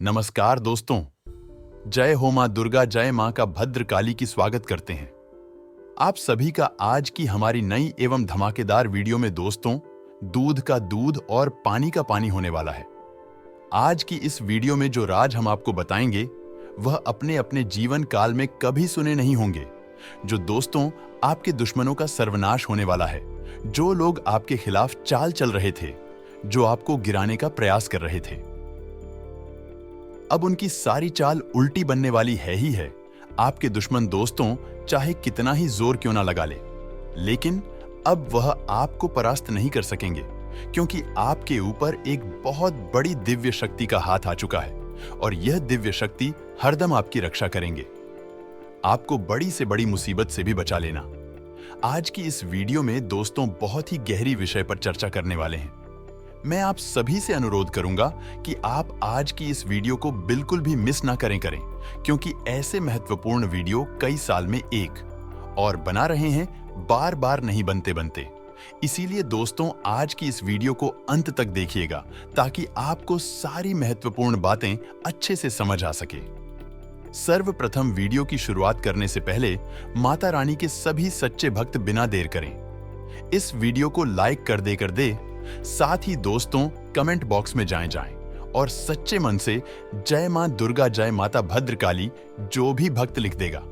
नमस्कार दोस्तों। जय हो मां दुर्गा, जय मां का भद्र काली की स्वागत करते हैं आप सभी का आज की हमारी नई एवं धमाकेदार वीडियो में। दोस्तों, दूध का दूध और पानी का पानी होने वाला है। आज की इस वीडियो में जो राज हम आपको बताएंगे वह अपने अपने जीवन काल में कभी सुने नहीं होंगे। जो दोस्तों आपके दुश्मनों का सर्वनाश होने वाला है, जो लोग आपके खिलाफ चाल चल रहे थे, जो आपको गिराने का प्रयास कर रहे थे, अब उनकी सारी चाल उल्टी बनने वाली है ही है। आपके दुश्मन दोस्तों चाहे कितना ही जोर क्यों ना लगा ले, लेकिन अब वह आपको परास्त नहीं कर सकेंगे, क्योंकि आपके ऊपर एक बहुत बड़ी दिव्य शक्ति का हाथ आ चुका है और यह दिव्य शक्ति हरदम आपकी रक्षा करेंगे, आपको बड़ी से बड़ी मुसीबत से भी बचा लेना। आज की इस वीडियो में दोस्तों बहुत ही गहरी विषय पर चर्चा करने वाले हैं। मैं आप सभी से अनुरोध करूंगा कि आप आज की इस वीडियो को बिल्कुल भी मिस ना करें, क्योंकि ऐसे महत्वपूर्ण वीडियो कई साल में एक और बना रहे हैं, बार बार नहीं बनते। इसीलिए दोस्तों आज की इस वीडियो को अंत तक देखिएगा, ताकि आपको सारी महत्वपूर्ण बातें अच्छे से समझ आ सके। सर्वप्रथम वीडियो की शुरुआत करने से पहले माता रानी के सभी सच्चे भक्त बिना देर करें इस वीडियो को लाइक कर दे। साथ ही दोस्तों कमेंट बॉक्स में जाएं और सच्चे मन से जय मां दुर्गा, जय माता भद्रकाली जो भी भक्त लिख देगा,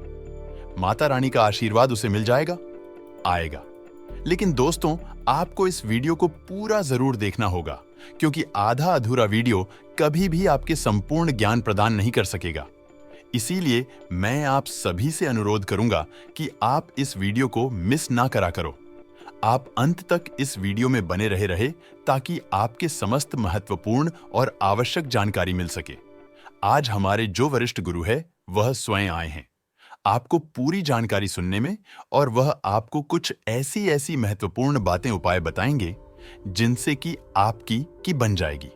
माता रानी का आशीर्वाद उसे मिल आएगा। लेकिन दोस्तों आपको इस वीडियो को पूरा जरूर देखना होगा, क्योंकि आधा अधूरा वीडियो कभी भी आपके संपूर्ण ज्ञान प्रदान नहीं कर सकेगा। इसीलिए मैं आप सभी से अनुरोध करूंगा कि आप इस वीडियो को मिस ना करा करो। आप अंत तक इस वीडियो में बने रहे ताकि आपके समस्त महत्वपूर्ण और आवश्यक जानकारी मिल सके। आज हमारे जो वरिष्ठ गुरु है वह स्वयं आए हैं आपको पूरी जानकारी सुनने में, और वह आपको कुछ ऐसी महत्वपूर्ण बातें उपाय बताएंगे जिनसे कि आपकी की बन जाएगी।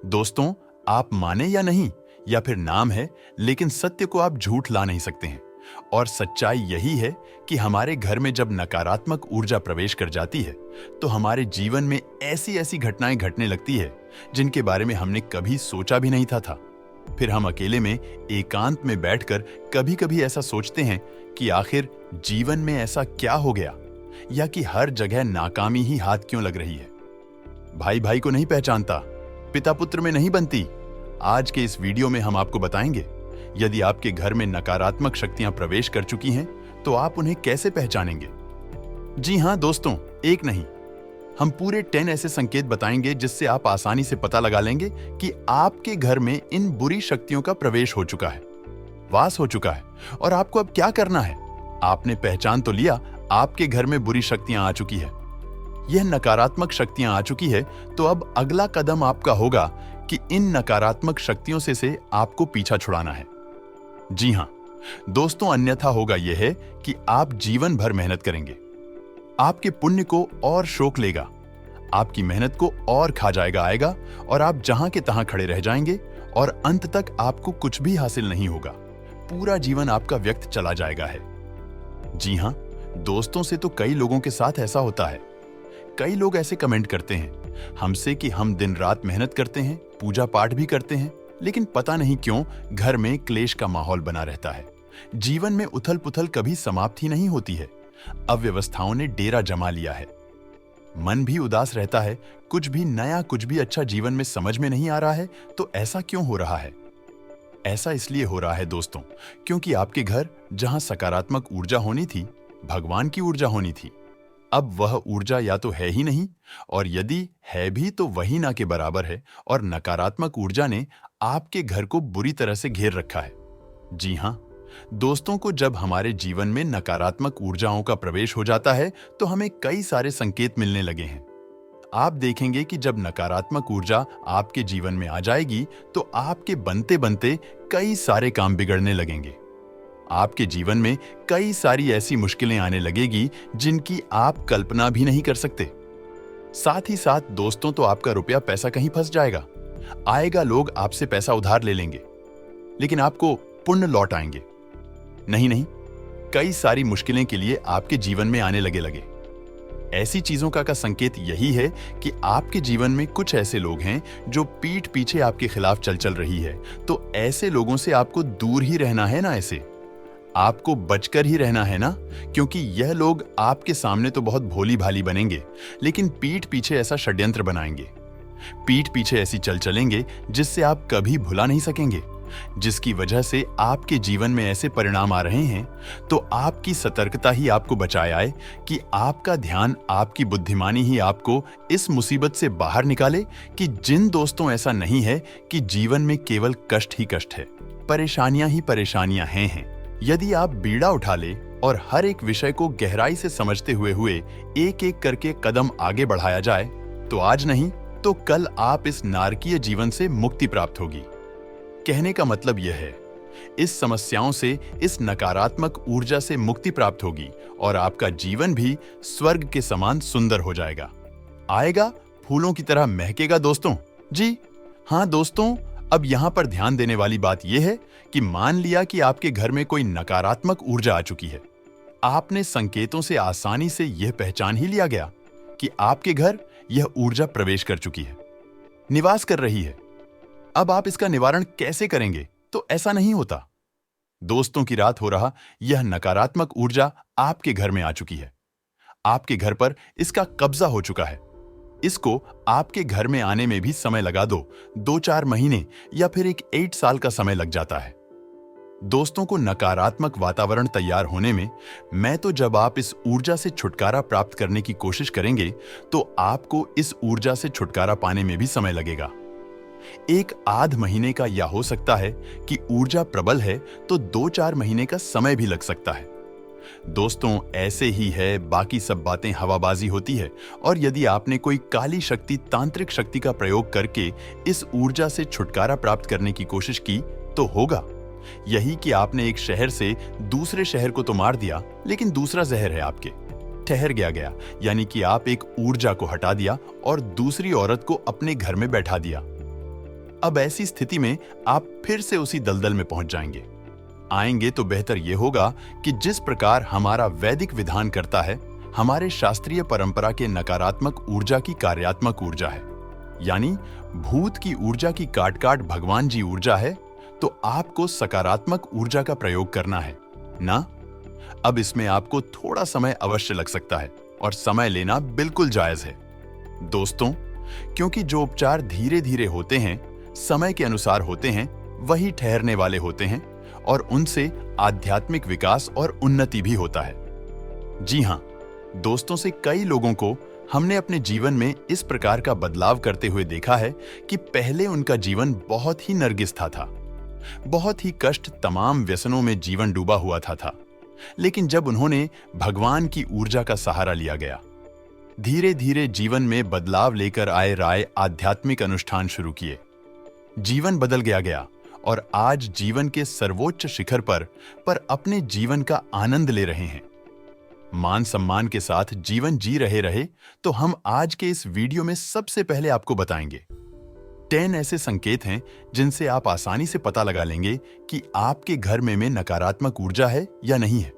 दोस्तों आप माने या नहीं, या फिर नाम है, लेकिन सत्य को आप झूठ ला नहीं सकते हैं। और सच्चाई यही है कि हमारे घर में जब नकारात्मक ऊर्जा प्रवेश कर जाती है तो हमारे जीवन में ऐसी घटनाएं घटने लगती है जिनके बारे में हमने कभी सोचा भी नहीं था। फिर हम अकेले में एकांत में बैठकर कभी ऐसा सोचते हैं कि आखिर जीवन में ऐसा क्या हो गया, या कि हर जगह नाकामी ही हाथ क्यों लग रही है। भाई को नहीं पहचानता, पिता पुत्र में नहीं बनती। आज के इस वीडियो में हम आपको बताएंगे, यदि आपके घर में नकारात्मक शक्तियां प्रवेश कर चुकी हैं तो आप उन्हें कैसे पहचानेंगे। जी हां दोस्तों, एक नहीं, हम पूरे 10 ऐसे संकेत बताएंगे जिससे आप आसानी से पता लगा लेंगे कि आपके घर में इन बुरी शक्तियों का प्रवेश हो चुका है, वास हो चुका है, और आपको अब क्या करना है। आपने पहचान तो लिया आपके घर में बुरी शक्तियां आ चुकी है, यह नकारात्मक शक्तियां आ चुकी है, तो अब अगला कदम आपका होगा कि इन नकारात्मक शक्तियों से आपको पीछा छुड़ाना है। जी हां दोस्तों, अन्यथा होगा यह है कि आप जीवन भर मेहनत करेंगे, आपके पुण्य को और शोक लेगा, आपकी मेहनत को और खा आएगा, और आप जहां के तहां खड़े रह जाएंगे और अंत तक आपको कुछ भी हासिल नहीं होगा। पूरा जीवन आपका व्यर्थ चला जाएगा है। जी हां दोस्तों, से तो कई लोगों के साथ ऐसा होता है। कई लोग ऐसे कमेंट करते हैं हमसे कि हम दिन रात मेहनत करते हैं, पूजा पाठ भी करते हैं, लेकिन पता नहीं क्यों घर में क्लेश का माहौल बना रहता है। जीवन में उथल पुथल कभी समाप्त ही नहीं होती है। अव्यवस्थाओं ने डेरा जमा लिया है, मन भी उदास रहता है, कुछ भी नया, कुछ भी अच्छा जीवन में समझ में नहीं आ रहा है। तो ऐसा क्यों हो रहा है? ऐसा इसलिए हो रहा है दोस्तों, क्योंकि आपके घर जहां सकारात्मक ऊर्जा होनी थी, भगवान की ऊर्जा होनी थी, अब वह ऊर्जा या तो है ही नहीं, और यदि है भी तो वही ना के बराबर है, और नकारात्मक ऊर्जा ने आपके घर को बुरी तरह से घेर रखा है। जी हां दोस्तों, को जब हमारे जीवन में नकारात्मक ऊर्जाओं का प्रवेश हो जाता है तो हमें कई सारे संकेत मिलने लगे हैं। आप देखेंगे कि जब नकारात्मक ऊर्जा आपके जीवन में आ जाएगी तो आपके बनते कई सारे काम बिगड़ने लगेंगे। आपके जीवन में कई सारी ऐसी मुश्किलें आने लगेगी जिनकी आप कल्पना भी नहीं कर सकते। साथ ही साथ दोस्तों, तो आपका रुपया पैसा कहीं फंस जाएगा, लोग आपसे पैसा उधार ले लेंगे, लेकिन आपको पुण्य लौट आएंगे नहीं, कई सारी मुश्किलें के लिए आपके जीवन में आने लगे। ऐसी चीजों का संकेत यही है कि आपके जीवन में कुछ ऐसे लोग हैं जो पीठ पीछे आपके खिलाफ चल रही है। तो ऐसे लोगों से आपको दूर ही रहना है ना, ऐसे आपको बचकर ही रहना है ना, क्योंकि यह लोग आपके सामने तो बहुत भोली भाली बनेंगे, लेकिन पीठ पीछे ऐसा षड्यंत्र बनाएंगे, पीठ पीछे ऐसी चलेंगे जिससे आप कभी भुला नहीं सकेंगे, जिसकी वजह से आपके जीवन में ऐसे परिणाम आ रहे हैं। तो आपकी सतर्कता ही आपको बचाए आए कि आपका ध्यान, आपकी बुद्धिमानी ही आपको इस मुसीबत से बाहर निकाले कि जिन दोस्तों ऐसा नहीं है कि जीवन में केवल कष्ट ही कष्ट है, परेशानियां ही परेशानियां हैं। यदि आप बीड़ा उठा ले और हर एक विषय को गहराई से समझते हुए एक एक करके कदम आगे बढ़ाया जाए, तो आज नहीं तो कल आप इस नारकीय जीवन से मुक्ति प्राप्त होगी। कहने का मतलब यह है, इस समस्याओं से, इस नकारात्मक ऊर्जा से मुक्ति प्राप्त होगी और आपका जीवन भी स्वर्ग के समान सुंदर हो जाएगा, आएगा फूलों की तरह महकेगा दोस्तों। जी हाँ दोस्तों, अब यहां पर ध्यान देने वाली बात यह है कि मान लिया कि आपके घर में कोई नकारात्मक ऊर्जा आ चुकी है। आपने संकेतों से आसानी से यह पहचान ही लिया गया कि आपके घर यह ऊर्जा प्रवेश कर चुकी है, निवास कर रही है। अब आप इसका निवारण कैसे करेंगे? तो ऐसा नहीं होता। दोस्तों की रात हो रहा यह नकारात्मक ऊर्जा आपके घर में आ चुकी है, आपके घर पर इसका कब्जा हो चुका है। इसको आपके घर में आने में भी समय लगा दो, 2-4 महीने या फिर एक 8 साल का समय लग जाता है। दोस्तों को नकारात्मक वातावरण तैयार होने में, मैं तो जब आप इस ऊर्जा से छुटकारा प्राप्त करने की कोशिश करेंगे तो आपको इस ऊर्जा से छुटकारा पाने में भी समय लगेगा। एक आध महीने का, या हो सकता है कि ऊर्जा प्रबल है तो 2-4 महीने का समय भी लग सकता है। दोस्तों ऐसे ही है, बाकी सब बातें हवाबाजी होती है। और यदि आपने कोई काली शक्ति, तांत्रिक शक्ति का प्रयोग करके इस ऊर्जा से छुटकारा प्राप्त करने की कोशिश की तो होगा यही कि आपने एक शहर से दूसरे शहर को तो मार दिया, लेकिन दूसरा जहर है आपके ठहर गया, यानी कि आप एक ऊर्जा को हटा दिया और दूसरी औरत को अपने घर में बैठा दिया। अब ऐसी स्थिति में आप फिर से उसी दलदल में पहुंच जाएंगे। आएंगे तो बेहतर यह होगा कि जिस प्रकार हमारा वैदिक विधान करता है, हमारे शास्त्रीय परंपरा के नकारात्मक ऊर्जा की कार्यात्मक ऊर्जा है, यानी भूत की ऊर्जा की काट भगवान जी ऊर्जा है, तो आपको सकारात्मक ऊर्जा का प्रयोग करना है ना। अब इसमें आपको थोड़ा समय अवश्य लग सकता है और समय लेना बिल्कुल जायज है दोस्तों, क्योंकि जो उपचार धीरे धीरे होते हैं, समय के अनुसार होते हैं, वही ठहरने वाले होते हैं और उनसे आध्यात्मिक विकास और उन्नति भी होता है। जी हां दोस्तों, से कई लोगों को हमने अपने जीवन में इस प्रकार का बदलाव करते हुए देखा है कि पहले उनका जीवन बहुत ही नरगिस्ता था, बहुत ही कष्ट, तमाम व्यसनों में जीवन डूबा हुआ था। लेकिन जब उन्होंने भगवान की ऊर्जा का सहारा लिया गया, धीरे धीरे जीवन में बदलाव लेकर आए राय आध्यात्मिक अनुष्ठान शुरू किए, जीवन बदल गया और आज जीवन के सर्वोच्च शिखर पर अपने जीवन का आनंद ले रहे हैं, मान सम्मान के साथ जीवन जी रहे। तो हम आज के इस वीडियो में सबसे पहले आपको बताएंगे 10 ऐसे संकेत हैं जिनसे आप आसानी से पता लगा लेंगे कि आपके घर में नकारात्मक ऊर्जा है या नहीं है।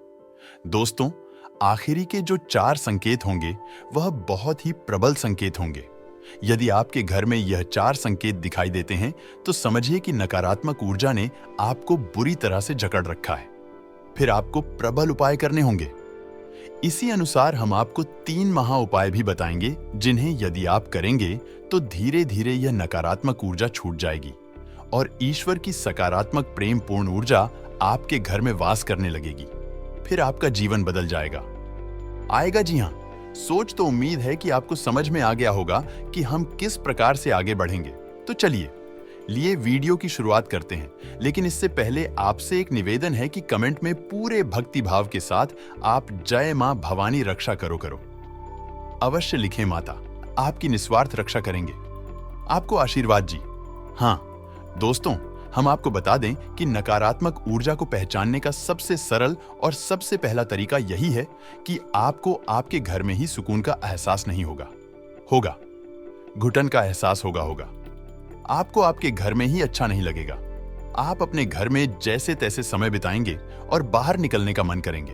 दोस्तों, आखिरी के जो 4 संकेत होंगे वह बहुत ही प्रबल संकेत होंगे। यदि आपके घर में यह 4 संकेत दिखाई देते हैं तो समझिए कि नकारात्मक ऊर्जा ने आपको बुरी तरह से जकड़ रखा है। फिर आपको प्रबल उपाय करने होंगे। इसी अनुसार हम आपको 3 महा उपाय भी बताएंगे, जिन्हें यदि आप करेंगे तो धीरे धीरे यह नकारात्मक ऊर्जा छूट जाएगी और ईश्वर की सकारात्मक प्रेम पूर्ण ऊर्जा आपके घर में वास करने लगेगी। फिर आपका जीवन बदल जाएगा, आएगा। जी हाँ, सोच तो उम्मीद है कि आपको समझ में आ गया होगा कि हम किस प्रकार से आगे बढ़ेंगे। तो चलिए वीडियो की शुरुआत करते हैं, लेकिन इससे पहले आपसे एक निवेदन है कि कमेंट में पूरे भक्ति भाव के साथ आप जय मां भवानी रक्षा करो अवश्य लिखें। माता आपकी निस्वार्थ रक्षा करेंगे, आपको आशीर्वाद जी। हाँ दोस्तों, हम आपको बता दें कि नकारात्मक ऊर्जा को पहचानने का सबसे सरल और सबसे पहला तरीका यही है कि आपको आपके घर में ही सुकून का एहसास नहीं होगा, घुटन का एहसास होगा। आपको आपके घर में ही अच्छा नहीं लगेगा। आप अपने घर में जैसे तैसे समय बिताएंगे और बाहर निकलने का मन करेंगे।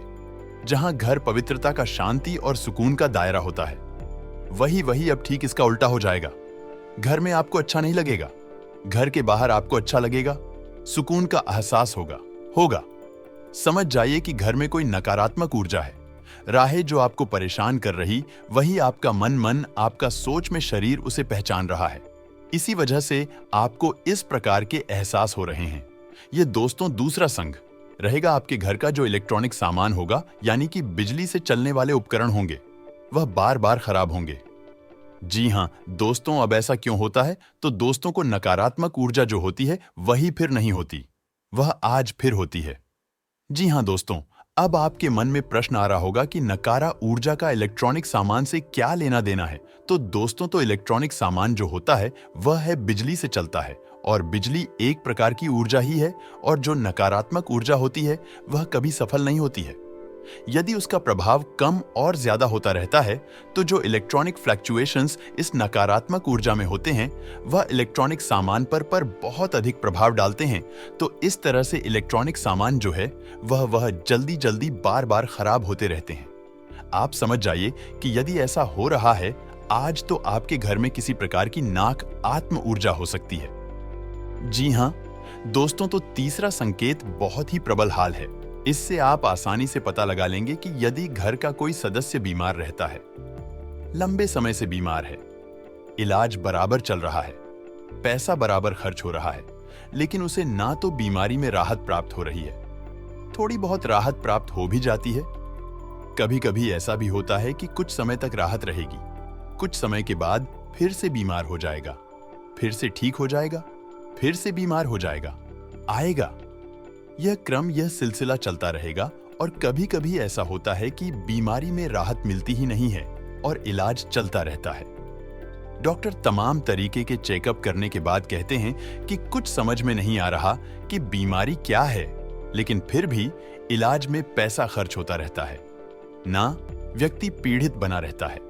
जहां घर पवित्रता का, शांति और सुकून का दायरा होता है, वही अब ठीक इसका उल्टा हो जाएगा। घर में आपको अच्छा नहीं लगेगा, घर के बाहर आपको अच्छा लगेगा, सुकून का एहसास होगा। समझ जाइए कि घर में कोई नकारात्मक ऊर्जा है, राहें जो आपको परेशान कर रही, वही आपका मन, आपका सोच में शरीर उसे पहचान रहा है। इसी वजह से आपको इस प्रकार के एहसास हो रहे हैं। ये दोस्तों दूसरा संग रहेगा आपके घर का, जो इलेक्ट्रॉनिक सामान होगा, यानी कि बिजली से चलने वाले उपकरण होंगे, वह बार बार खराब होंगे। जी हां दोस्तों, अब ऐसा क्यों होता है? तो दोस्तों को नकारात्मक ऊर्जा जो होती है वही फिर नहीं होती, वह आज फिर होती है। जी हां दोस्तों, अब आपके मन में प्रश्न आ रहा होगा कि नकारा ऊर्जा का इलेक्ट्रॉनिक सामान से क्या लेना देना है? तो दोस्तों, तो इलेक्ट्रॉनिक सामान जो होता है वह है बिजली से चलता है, और बिजली एक प्रकार की ऊर्जा ही है, और जो नकारात्मक ऊर्जा होती है वह कभी सफल नहीं होती है। यदि उसका प्रभाव कम और ज्यादा होता रहता है, तो जो इलेक्ट्रॉनिक फ्लक्चुएशंस इस नकारात्मक ऊर्जा में होते हैं वह इलेक्ट्रॉनिक सामान पर बहुत अधिक प्रभाव डालते हैं। तो इस तरह से इलेक्ट्रॉनिक सामान जो है वह जल्दी बार बार खराब होते रहते हैं। आप समझ जाइए कि यदि ऐसा हो रहा है आज, तो आपके घर में किसी प्रकार की नाक आत्म ऊर्जा हो सकती है। जी हां दोस्तों, तो तीसरा संकेत बहुत ही प्रबल हाल है। इससे आप आसानी से पता लगा लेंगे कि यदि घर का कोई सदस्य बीमार रहता है, लंबे समय से बीमार है, इलाज बराबर चल रहा है, पैसा बराबर खर्च हो रहा है, लेकिन उसे ना तो बीमारी में राहत प्राप्त हो रही है, थोड़ी बहुत राहत प्राप्त हो भी जाती है। कभी कभी ऐसा भी होता है कि कुछ समय तक राहत रहेगी, कुछ समय के बाद फिर से बीमार हो जाएगा, फिर से ठीक हो जाएगा, फिर से बीमार हो जाएगा, आएगा। यह सिलसिला चलता रहेगा, और कभी कभी ऐसा होता है कि बीमारी में राहत मिलती ही नहीं है और इलाज चलता रहता है। डॉक्टर तमाम तरीके के चेकअप करने के बाद कहते हैं कि कुछ समझ में नहीं आ रहा कि बीमारी क्या है, लेकिन फिर भी इलाज में पैसा खर्च होता रहता है, ना व्यक्ति पीड़ित बना रहता है।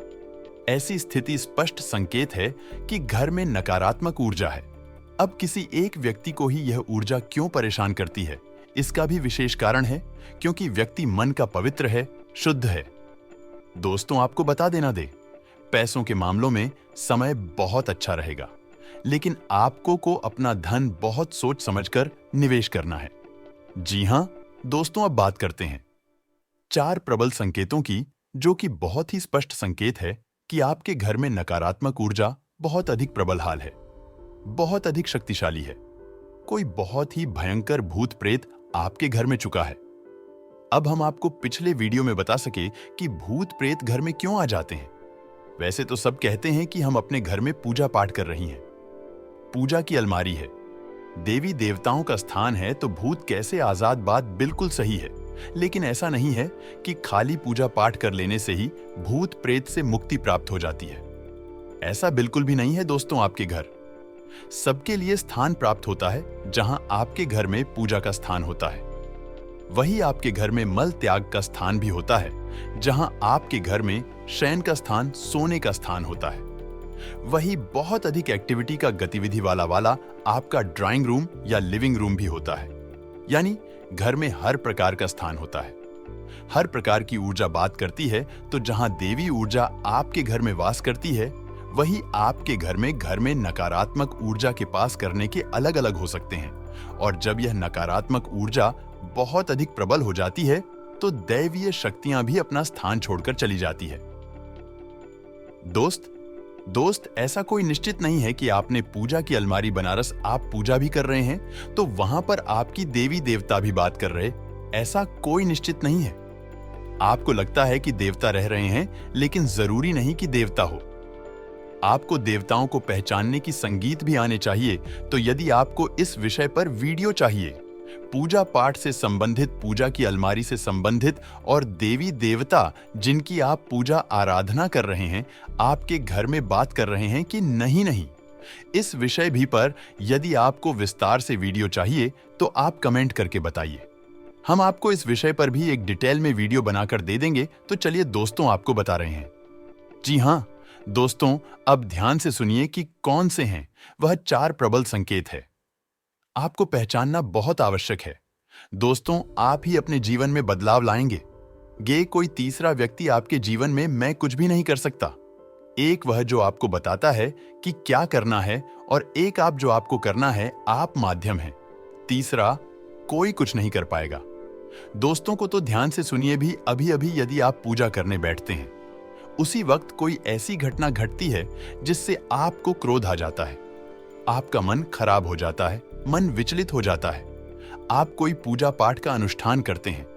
ऐसी स्थिति स्पष्ट संकेत है कि घर में नकारात्मक ऊर्जा है। अब किसी एक व्यक्ति को ही यह ऊर्जा क्यों परेशान करती है, इसका भी विशेष कारण है, क्योंकि व्यक्ति मन का पवित्र है, शुद्ध है। दोस्तों, आपको बता देना दे, पैसों के मामलों में समय बहुत अच्छा रहेगा, लेकिन आपको को अपना धन बहुत सोच समझकर निवेश करना है। जी हां दोस्तों, अब बात करते हैं 4 प्रबल संकेतों की, जो कि बहुत ही स्पष्ट संकेत है कि आपके घर में नकारात्मक ऊर्जा बहुत अधिक प्रबल हाल है, बहुत अधिक शक्तिशाली है। कोई बहुत ही भयंकर भूत प्रेत आपके घर में चुका है। अब हम आपको पिछले वीडियो में बता सके कि भूत प्रेत घर में क्यों आ जाते हैं। वैसे तो सब कहते हैं कि हम अपने घर में पूजा पाठ कर रही हैं, पूजा की अलमारी है, देवी देवताओं का स्थान है, तो भूत कैसे आजाद, बात बिल्कुल सही है। लेकिन ऐसा नहीं है कि खाली पूजा पाठ कर लेने से ही भूत प्रेत से मुक्ति प्राप्त हो जाती है। ऐसा बिल्कुल भी नहीं है दोस्तों। आपके घर सबके लिए स्थान प्राप्त होता है, जहां आपके घर में पूजा का स्थान होता है, वही आपके घर में मल त्याग का स्थान भी होता है, जहां आपके घर में शयन का स्थान, सोने का स्थान होता है। वही बहुत अधिक एक्टिविटी का गतिविधि वाला आपका ड्राइंग रूम या लिविंग रूम भी होता है। यानी घर में हर प्रकार का स्थान होता है। हर प्रकार की ऊर्जा बात करती है, तो जहां देवी ऊर्जा आपके घर में वास करती है, वही आपके घर में नकारात्मक ऊर्जा के पास करने के अलग अलग हो सकते हैं। और जब यह नकारात्मक ऊर्जा बहुत अधिक प्रबल हो जाती है, तो दैवीय शक्तियां भी अपना स्थान छोड़कर चली जाती है। दोस्त, ऐसा कोई निश्चित नहीं है कि आपने पूजा की अलमारी बनारस आप पूजा भी कर रहे हैं तो वहां पर आपकी देवी देवता भी बात कर रहे, ऐसा कोई निश्चित नहीं है। आपको लगता है कि देवता रह रहे हैं, लेकिन जरूरी नहीं कि देवता हो। आपको देवताओं को पहचानने की संगीत भी आने चाहिए। तो यदि आपको इस विषय पर वीडियो चाहिए, पूजा पाठ से संबंधित, पूजा की अलमारी से संबंधित, और देवी देवता जिनकी आप पूजा आराधना कर रहे हैं, आपके घर में बात कर रहे हैं कि नहीं, इस विषय भी पर यदि आपको विस्तार से वीडियो चाहिए तो आप कमेंट करके बताइए। हम आपको इस विषय पर भी एक डिटेल में वीडियो बनाकर दे देंगे। तो चलिए दोस्तों, आपको बता रहे हैं। जी हां दोस्तों, अब ध्यान से सुनिए कि कौन से हैं वह 4 प्रबल संकेत है। आपको पहचानना बहुत आवश्यक है। दोस्तों, आप ही अपने जीवन में बदलाव लाएंगे। ये कोई तीसरा व्यक्ति आपके जीवन में मैं कुछ भी नहीं कर सकता। एक वह जो आपको बताता है कि क्या करना है और एक आप जो आपको करना है, आप माध्यम हैं। तीसरा कोई कुछ नहीं कर पाएगा। दोस्तों को तो ध्यान से सुनिए भी, अभी अभी यदि आप पूजा करने बैठते हैं, उसी वक्त कोई ऐसी घटना घटती है जिससे आपको क्रोध आ जाता है, आपका मन खराब हो जाता है, मन विचलित हो जाता है। आप कोई पूजा पाठ का अनुष्ठान करते हैं,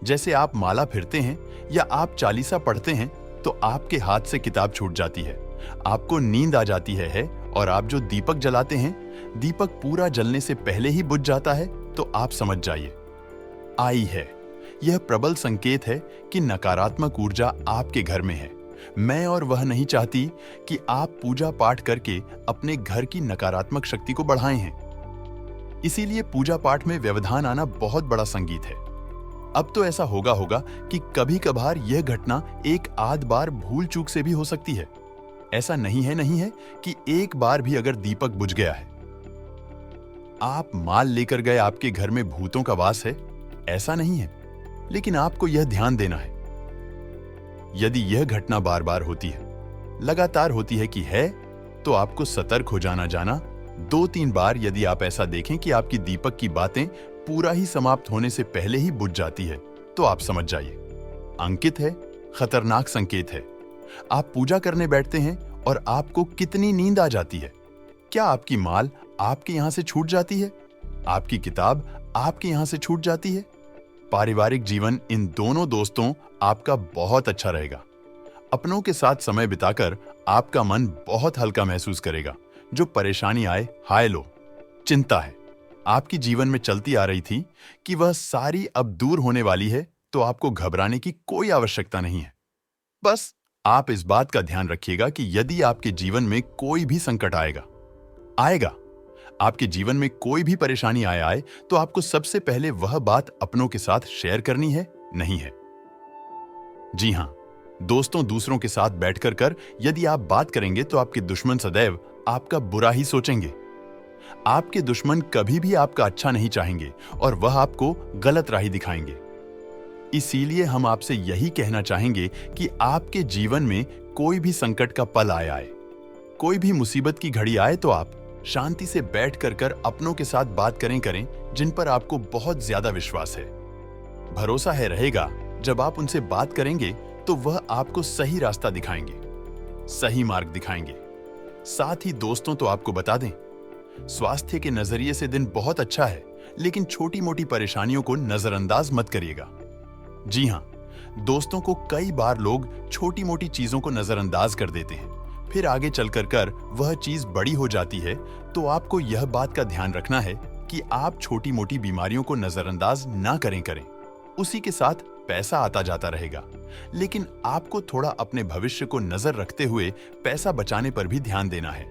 जैसे आप माला फिरते हैं या आप चालीसा पढ़ते हैं, तो आपके हाथ से किताब छूट जाती है, आपको नींद आ जाती है और आप जो दीपक जलाते हैं, दीपक पूरा जलने से पहले ही बुझ जाता है, तो आप समझ जाइए आई है। यह प्रबल संकेत है कि नकारात्मक ऊर्जा आपके घर में है। मैं और वह नहीं चाहती कि आप पूजा पाठ करके अपने घर की नकारात्मक शक्ति को बढ़ाए हैं। इसीलिए पूजा पाठ में व्यवधान आना बहुत बड़ा संगीत है। अब तो ऐसा होगा कि कभी कभार यह घटना एक आध बार भूल चूक से भी हो सकती है। ऐसा नहीं है कि एक बार भी अगर दीपक बुझ गया है, आप माल लेकर गए, आपके घर में भूतों का वास है, ऐसा नहीं है। लेकिन आपको यह ध्यान देना है, यदि यह घटना बार बार होती है, लगातार होती है कि है, तो आपको सतर्क हो जाना। 2-3 बार यदि आप ऐसा देखें कि आपकी दीपक की बातें पूरा ही समाप्त होने से पहले ही बुझ जाती है, तो आप समझ जाइए अंकित है, खतरनाक संकेत है। आप पूजा करने बैठते हैं और आपको कितनी नींद आ जाती है। क्या आपकी माल आपके यहां से छूट जाती है? आपकी किताब आपके यहां से छूट जाती है? पारिवारिक जीवन इन दोनों दोस्तों आपका बहुत अच्छा रहेगा। अपनों के साथ समय बिताकर आपका मन बहुत हल्का महसूस करेगा। जो परेशानी आए, हाय लो, चिंता है, आपकी जीवन में चलती आ रही थी कि वह सारी अब दूर होने वाली है, तो आपको घबराने की कोई आवश्यकता नहीं है। बस आप इस बात का ध्यान रखिएगा कि यदि आपके जीवन में कोई भी संकट आएगा, आपके जीवन में कोई भी परेशानी आए, तो आपको सबसे पहले वह बात अपनों के साथ शेयर करनी है, नहीं है? जी हां, दोस्तों दूसरों के साथ बैठकर यदि आप बात करेंगे तो आपके दुश्मन सदैव आपका बुरा ही सोचेंगे। आपके दुश्मन कभी भी आपका अच्छा नहीं चाहेंगे और वह आपको गलत राह दिखाएंगे। इसीलिए हम आपसे यही कहना चाहेंगे कि आपके जीवन में कोई भी संकट का पल आए, कोई भी मुसीबत की घड़ी आए, तो आप शांति से बैठ कर अपनों के साथ बात करें जिन पर आपको बहुत ज्यादा विश्वास है, भरोसा है रहेगा। जब आप उनसे बात करेंगे तो वह आपको सही रास्ता दिखाएंगे, सही मार्ग दिखाएंगे। साथ ही दोस्तों तो आपको बता दें, स्वास्थ्य के नजरिए से दिन बहुत अच्छा है, लेकिन छोटी मोटी परेशानियों को नजरअंदाज मत करिएगा। जी हां, दोस्तों को कई बार लोग छोटी मोटी चीजों को नजरअंदाज कर देते हैं, फिर आगे चलकर वह चीज बड़ी हो जाती है। तो आपको यह बात का ध्यान रखना है कि आप छोटी मोटी बीमारियों को नजरअंदाज ना करें। उसी के साथ पैसा आता जाता रहेगा, लेकिन आपको थोड़ा अपने भविष्य को नजर रखते हुए पैसा बचाने पर भी ध्यान देना है।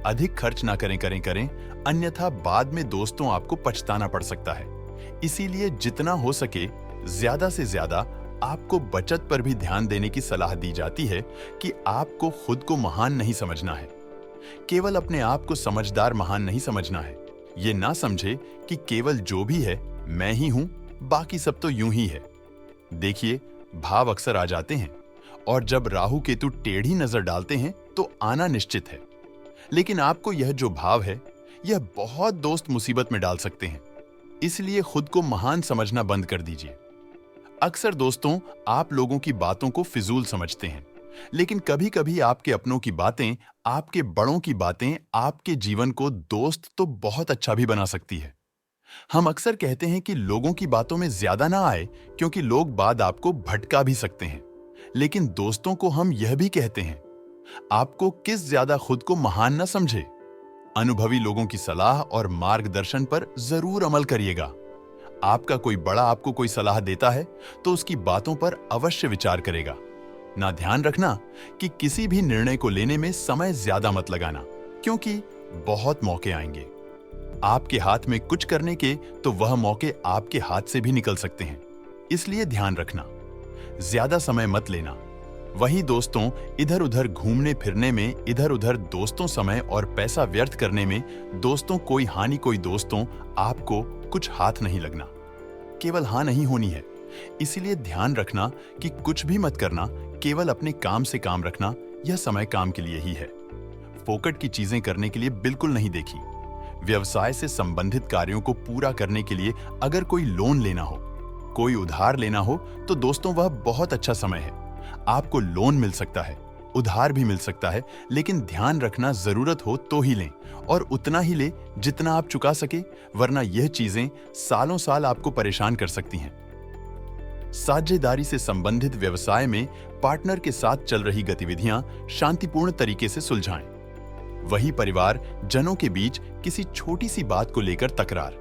अधिक खर्च ना करें, अन्यथा बाद में दोस्तों आपको पछताना पड़ सकता है। इसीलिए जितना हो सके ज्यादा से ज्यादा आपको बचत पर भी ध्यान देने की सलाह दी जाती है कि आपको खुद को महान नहीं समझना है, केवल अपने आप को समझदार महान नहीं समझना है। ये ना समझे कि केवल जो भी है मैं ही हूं, बाकी सब तो यूं ही है। देखिए, भाव अक्सर आ जाते हैं और जब राहु केतु टेढ़ी नजर डालते हैं तो आना निश्चित है। लेकिन आपको यह जो भाव है, यह बहुत दोस्त मुसीबत में डाल सकते हैं। इसलिए खुद को महान समझना बंद कर दीजिए। अक्सर दोस्तों आप लोगों की बातों को फिजूल समझते हैं, लेकिन कभी कभी आपके अपनों की बातें, आपके बड़ों की बातें आपके जीवन को दोस्त तो बहुत अच्छा भी बना सकती है। हम अक्सर कहते हैं कि लोगों की बातों में ज्यादा ना आए, क्योंकि लोग बाद आपको भटका भी सकते हैं। लेकिन दोस्तों को हम यह भी कहते हैं, आपको किस ज्यादा खुद को महान न समझे। अनुभवी लोगों की सलाह और मार्गदर्शन पर जरूर अमल करिएगा। आपका कोई बड़ा आपको कोई सलाह देता है तो उसकी बातों पर अवश्य विचार करेगा। ना ध्यान रखना कि किसी भी निर्णय को लेने में समय ज्यादा मत लगाना, क्योंकि बहुत मौके आएंगे आपके हाथ में कुछ करने के, तो वह मौके आपके हाथ से भी निकल सकते हैं। इसलिए ध्यान रखना, ज्यादा समय मत लेना। वहीं दोस्तों, इधर उधर घूमने फिरने में, इधर उधर दोस्तों समय और पैसा व्यर्थ करने में दोस्तों कोई हानि, कोई दोस्तों आपको कुछ हाथ नहीं लगना। केवल हाँ नहीं होनी है, इसीलिए ध्यान रखना कि कुछ भी मत करना, केवल अपने काम से काम रखना, यह समय काम के लिए ही है। फोकट की चीजें करने के लिए बिल्कुल नहीं देखी। व्यवसाय से संबंधित कार्यों को पूरा करने के लिए अगर कोई लोन लेना हो, कोई उधार लेना हो, तो दोस्तों वह बहुत अच्छा समय है। आपको लोन मिल सकता है, उधार भी मिल सकता है, लेकिन ध्यान रखना जरूरत हो तो ही लें और उतना ही ले जितना आप चुका सके, वरना यह चीजें सालों साल आपको परेशान कर सकती हैं। साझेदारी से संबंधित व्यवसाय में पार्टनर के साथ चल रही गतिविधियां शांतिपूर्ण तरीके से सुलझाएं। वही परिवार जनों के बीच किसी छोटी सी बात को लेकर तकरार,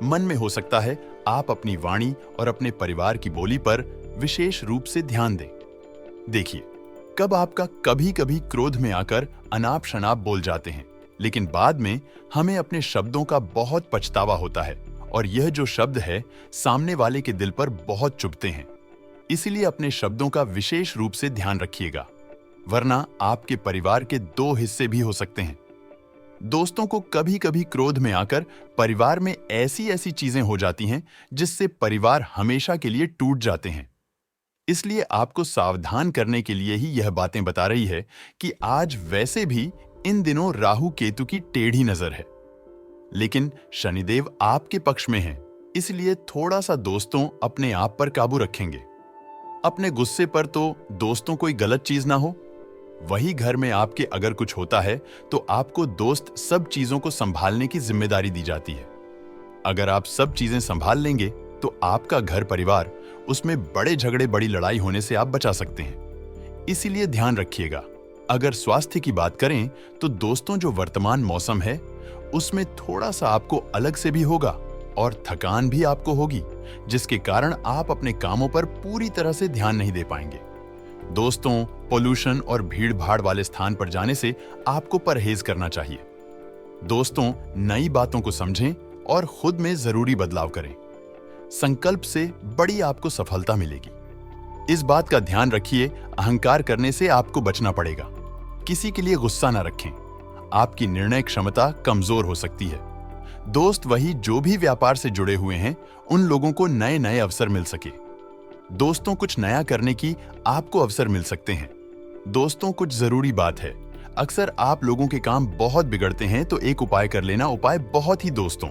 मन में हो सकता है आप अपनी वाणी और अपने परिवार की बोली पर विशेष रूप से ध्यान दें। देखिए, कब आपका कभी कभी क्रोध में आकर अनाप शनाप बोल जाते हैं, लेकिन बाद में हमें अपने शब्दों का बहुत पछतावा होता है और यह जो शब्द है सामने वाले के दिल पर बहुत चुभते हैं। इसीलिए अपने शब्दों का विशेष रूप से ध्यान रखिएगा, वरना आपके परिवार के दो हिस्से भी हो सकते हैं। दोस्तों को कभी कभी क्रोध में आकर परिवार में ऐसी ऐसी चीजें हो जाती हैं जिससे परिवार हमेशा के लिए टूट जाते हैं। इसलिए आपको सावधान करने के लिए ही यह बातें बता रही है कि आज वैसे भी इन दिनों राहु केतु की टेढ़ी नजर है, लेकिन शनिदेव आपके पक्ष में हैं, इसलिए थोड़ा सा दोस्तों अपने आप पर काबू रखेंगे। अपने गुस्से पर तो दोस्तों कोई गलत चीज ना हो। वही घर में आपके अगर कुछ होता है तो आपको दोस्त सब चीजों को संभालने की जिम्मेदारी दी जाती है। अगर आप सब चीजें संभाल लेंगे तो आपका घर परिवार, उसमें बड़े झगड़े बड़ी लड़ाई होने से आप बचा सकते हैं। इसीलिए ध्यान रखिएगा। अगर स्वास्थ्य की बात करें तो दोस्तों जो वर्तमान मौसम है उसमें थोड़ा सा आपको अलग से भी होगा और थकान भी आपको होगी, जिसके कारण आप अपने कामों पर पूरी तरह से ध्यान नहीं दे पाएंगे। दोस्तों, पोल्यूशन और भीड़ भाड़ वाले स्थान पर जाने से आपको परहेज करना चाहिए। दोस्तों, नई बातों को समझें और खुद में जरूरी बदलाव करें। संकल्प से बड़ी आपको सफलता मिलेगी। इस बात का ध्यान रखिए, अहंकार करने से आपको बचना पड़ेगा। किसी के लिए गुस्सा ना रखें, आपकी निर्णय क्षमता कमजोर हो सकती है। दोस्त वही जो भी व्यापार से जुड़े हुए हैं, उन लोगों को नए नए अवसर मिल सके। दोस्तों, कुछ नया करने की आपको अवसर मिल सकते हैं। दोस्तों, कुछ जरूरी बात है, अक्सर आप लोगों के काम बहुत बिगड़ते हैं तो एक उपाय कर लेना, उपाय बहुत ही दोस्तों।